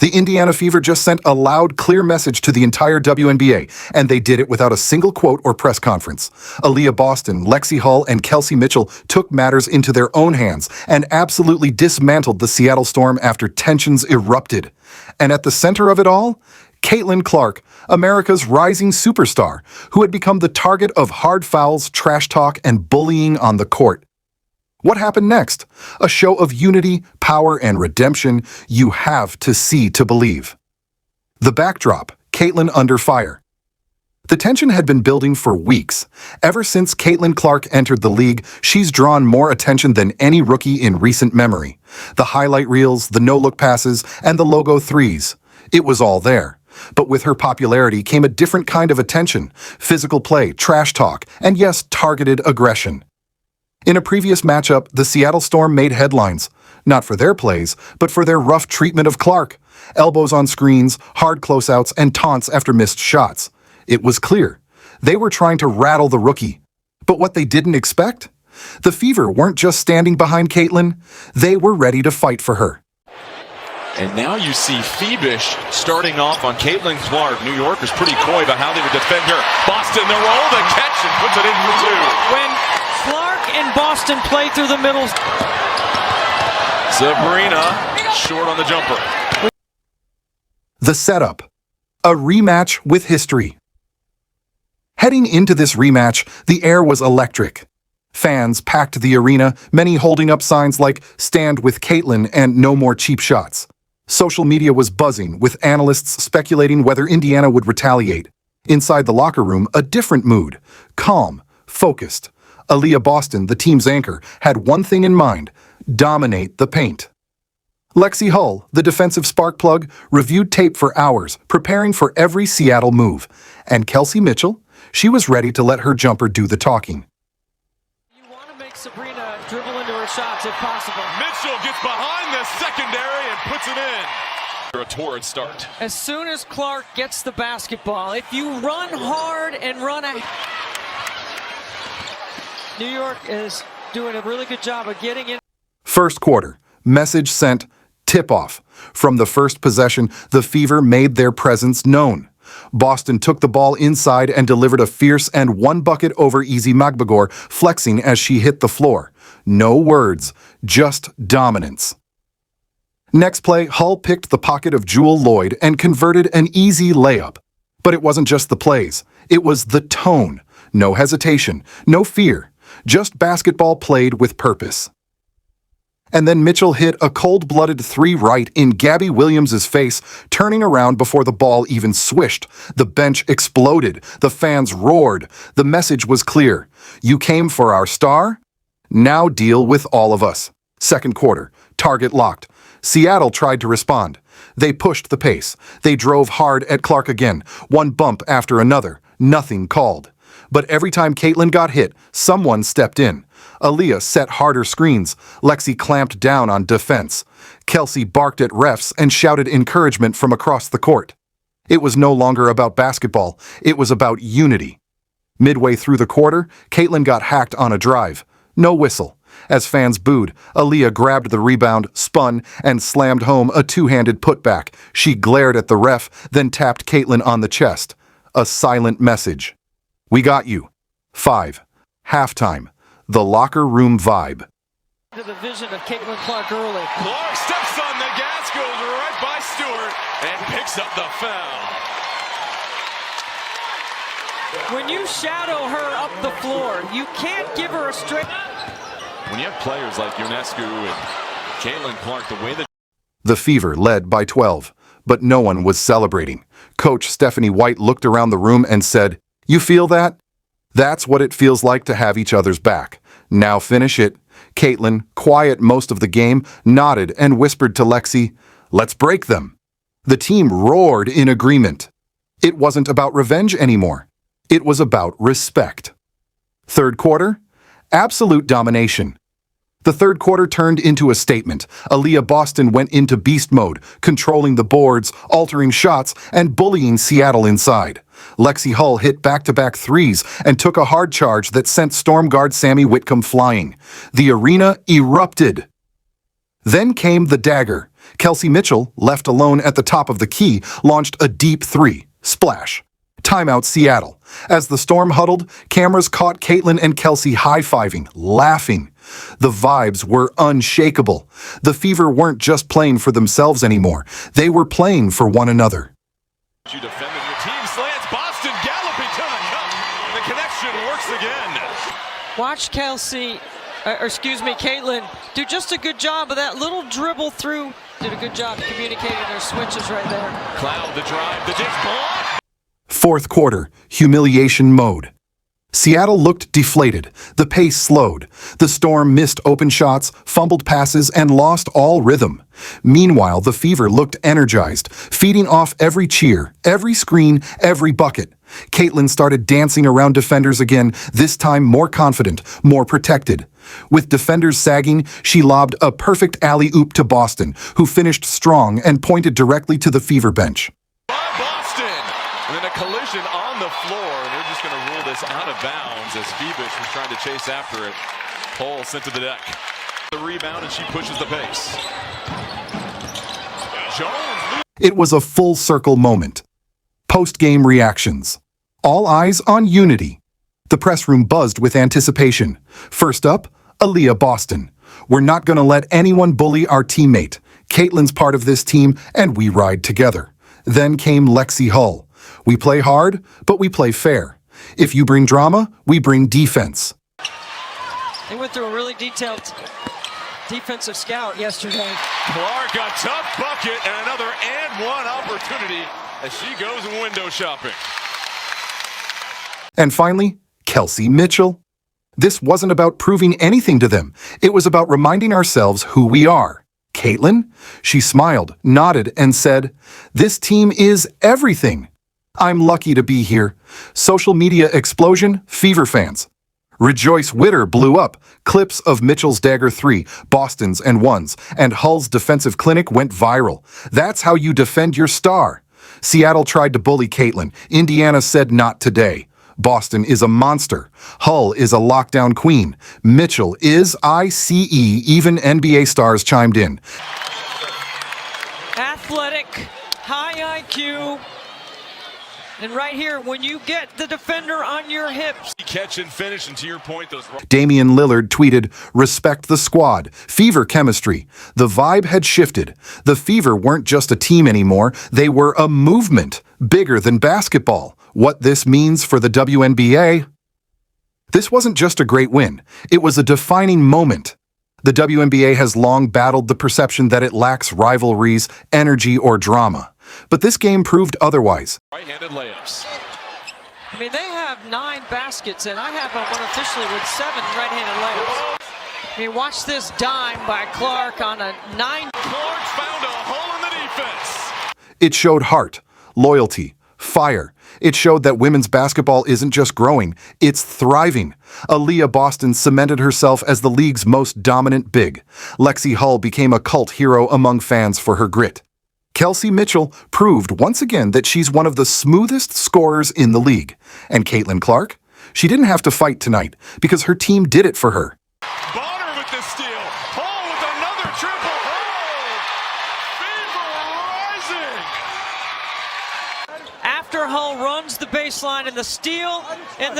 The Indiana Fever just sent a loud, clear message to the entire WNBA, and they did it without a single quote or press conference. Aliyah Boston, Lexie Hull, and Kelsey Mitchell took matters into their own hands and absolutely dismantled the Seattle Storm after tensions erupted. And at the center of it all, Caitlin Clark, America's rising superstar, who had become the target of hard fouls, trash talk, and bullying on the court. What happened next? A show of unity, power, and redemption you have to see to believe. The backdrop, Caitlin under fire. The tension had been building for weeks. Ever since Caitlin Clark entered the league, she's drawn more attention than any rookie in recent memory. The highlight reels, the no-look passes, and the logo threes. It was all there. But with her popularity came a different kind of attention: physical play, trash talk, and yes, targeted aggression. In a previous matchup, the Seattle Storm made headlines, not for their plays, but for their rough treatment of Clark. Elbows on screens, hard closeouts, and taunts after missed shots. It was clear. They were trying to rattle the rookie. But what they didn't expect? The Fever weren't just standing behind Caitlin, they were ready to fight for her. And now you see Phoebish starting off on Caitlin Clark. New York was pretty coy about how they would defend her. Boston, the roll, the catch, and puts it in for two. When Clark and Boston play through the middle. Sabrina short on the jumper. The setup. A rematch with history. Heading into this rematch, the air was electric. Fans packed the arena, many holding up signs like "Stand with Caitlin" and "No more cheap shots." Social media was buzzing, with analysts speculating whether Indiana would retaliate. Inside the locker room, a different mood. Calm, focused. Aliyah Boston, the team's anchor, had one thing in mind: dominate the paint. Lexie Hull, the defensive spark plug, reviewed tape for hours, preparing for every Seattle move. And Kelsey Mitchell, she was ready to let her jumper do the talking. You want to make Sabrina dribble into her shots if possible. Mitchell gets behind the secondary and puts it in. A torrid start. As soon as Clark gets the basketball, if you run hard and run a... New York is doing a really good job of getting in. First quarter, message sent, tip-off. From the first possession, the Fever made their presence known. Boston took the ball inside and delivered a fierce and one bucket over Easy Magbagor, flexing as she hit the floor. No words, just dominance. Next play, Hull picked the pocket of Jewel Lloyd and converted an easy layup. But it wasn't just the plays, it was the tone. No hesitation, no fear, just basketball played with purpose. And then Mitchell hit a cold-blooded three right in Gabby Williams' face, turning around before the ball even swished. The bench exploded. The fans roared. The message was clear. You came for our star? Now deal with all of us. Second quarter, target locked. Seattle tried to respond. They pushed the pace. They drove hard at Clark again, one bump after another. Nothing called. But every time Caitlin got hit, someone stepped in. Aliyah set harder screens. Lexie clamped down on defense. Kelsey barked at refs and shouted encouragement from across the court. It was no longer about basketball. It was about unity. Midway through the quarter, Caitlin got hacked on a drive. No whistle. As fans booed, Aliyah grabbed the rebound, spun, and slammed home a two-handed putback. She glared at the ref, then tapped Caitlin on the chest. A silent message. We got you. 5. Halftime. The locker room vibe. To the vision of Caitlin Clark early. Clark steps on the gas, goes right by Stewart, and picks up the foul. When you shadow her up the floor, you can't give her a straight... When you have players like Ionescu and Caitlin Clark, the way that... The Fever led by 12, but no one was celebrating. Coach Stephanie White looked around the room and said, "You feel that? That's what it feels like to have each other's back. Now finish it." Caitlin, quiet most of the game, nodded and whispered to Lexie, "Let's break them." The team roared in agreement. It wasn't about revenge anymore. It was about respect. Third quarter, absolute domination. The third quarter turned into a statement. Aliyah Boston went into beast mode, controlling the boards, altering shots, and bullying Seattle inside. Lexie Hull hit back-to-back threes and took a hard charge that sent Storm guard Sammy Whitcomb flying. The arena erupted. Then came the dagger. Kelsey Mitchell, left alone at the top of the key, launched a deep three. Splash. Timeout Seattle. As the Storm huddled, cameras caught Caitlin and Kelsey high-fiving, laughing. The vibes were unshakable. The Fever weren't just playing for themselves anymore. They were playing for one another. You defending your team slants. Boston galloping to the cup. The connection works again. Watch Caitlin do just a good job of that little dribble through. Did a good job communicating their switches right there. Cloud the drive, the dish block. Fourth quarter, humiliation mode. Seattle looked deflated. The pace slowed. The Storm missed open shots, fumbled passes, and lost all rhythm. Meanwhile, the Fever looked energized, feeding off every cheer, every screen, every bucket. Caitlin started dancing around defenders again, this time more confident, more protected. With defenders sagging, she lobbed a perfect alley-oop to Boston, who finished strong and pointed directly to the Fever bench. Boston! And then a collision on the floor, and they're just going to rule this out of bounds as Phoebus was trying to chase after it. Hull sent to the deck. The rebound, and she pushes the pace. Jones. It was a full-circle moment. Post-game reactions. All eyes on Unity. The press room buzzed with anticipation. First up, Aliyah Boston. We're not going to let anyone bully our teammate. Caitlin's part of this team, and we ride together. Then came Lexie Hull. We play hard, but we play fair. If you bring drama, we bring defense. They went through a really detailed defensive scout yesterday. Clark, a tough bucket, and another and one opportunity as she goes window shopping. And finally, Kelsey Mitchell. This wasn't about proving anything to them. It was about reminding ourselves who we are. Caitlin? She smiled, nodded, and said, "This team is everything. I'm lucky to be here." Social media explosion, Fever fans. Rejoice Witter blew up. Clips of Mitchell's dagger 3, Boston's and 1's, and Hull's defensive clinic went viral. That's how you defend your star. Seattle tried to bully Caitlin. Indiana said not today. Boston is a monster. Hull is a lockdown queen. Mitchell is ICE. Even NBA stars chimed in. Athletic, high IQ. And right here, when you get the defender on your hips. Catch and finish, and to your point, those... Damian Lillard tweeted, "Respect the squad. Fever chemistry." The vibe had shifted. The Fever weren't just a team anymore. They were a movement, bigger than basketball. What this means for the WNBA? This wasn't just a great win. It was a defining moment. The WNBA has long battled the perception that it lacks rivalries, energy, or drama. But this game proved otherwise. Right-handed layups. I mean, they have 9 baskets, and I have one officially with 7 right-handed layups. I mean, watch this dime by Clark on a 9. Clark found a hole in the defense. It showed heart, loyalty, fire. It showed that women's basketball isn't just growing, it's thriving. Aliyah Boston cemented herself as the league's most dominant big. Lexie Hull became a cult hero among fans for her grit. Kelsey Mitchell proved once again that she's one of the smoothest scorers in the league. And Caitlin Clark? She didn't have to fight tonight because her team did it for her. Bonner with the steal. Hull with another triple. Hull! Fever rising! After Hull runs the baseline and the steal, and the